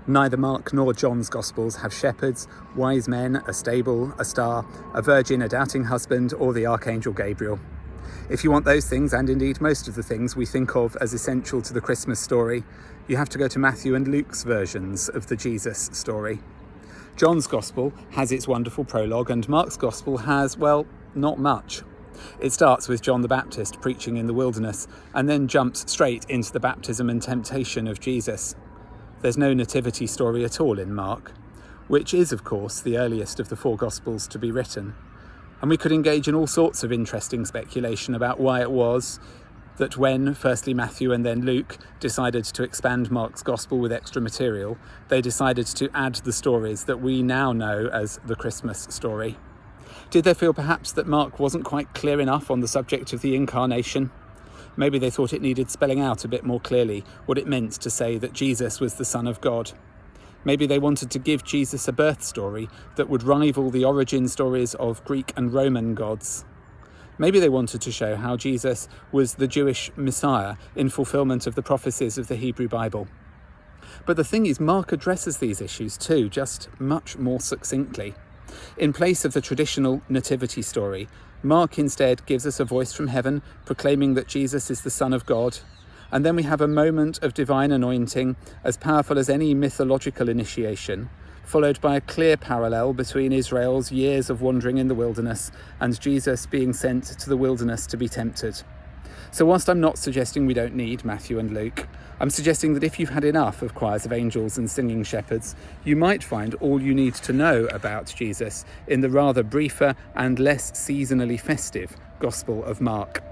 Neither Mark nor John's Gospels have shepherds, wise men, a stable, a star, a virgin, a doubting husband, or the Archangel Gabriel. If you want those things, and indeed most of the things we think of as essential to the Christmas story, you have to go to Matthew and Luke's versions of the Jesus story. John's Gospel has its wonderful prologue, and Mark's Gospel has, well, not much. It starts with John the Baptist preaching in the wilderness, and then jumps straight into the baptism and temptation of Jesus. There's no nativity story at all in Mark, which is, of course, the earliest of the four Gospels to be written. And we could engage in all sorts of interesting speculation about why it was that when, firstly Matthew and then Luke, decided to expand Mark's Gospel with extra material, they decided to add the stories that we now know as the Christmas story. Did they feel perhaps that Mark wasn't quite clear enough on the subject of the incarnation? Maybe they thought it needed spelling out a bit more clearly what it meant to say that Jesus was the Son of God. Maybe they wanted to give Jesus a birth story that would rival the origin stories of Greek and Roman gods. Maybe they wanted to show how Jesus was the Jewish Messiah in fulfillment of the prophecies of the Hebrew Bible. But the thing is, Mark addresses these issues too, just much more succinctly. In place of the traditional nativity story, Mark instead gives us a voice from heaven proclaiming that Jesus is the Son of God, and then we have a moment of divine anointing as powerful as any mythological initiation, followed by a clear parallel between Israel's years of wandering in the wilderness and Jesus being sent to the wilderness to be tempted. So whilst I'm not suggesting we don't need Matthew and Luke, I'm suggesting that if you've had enough of choirs of angels and singing shepherds, you might find all you need to know about Jesus in the rather briefer and less seasonally festive Gospel of Mark.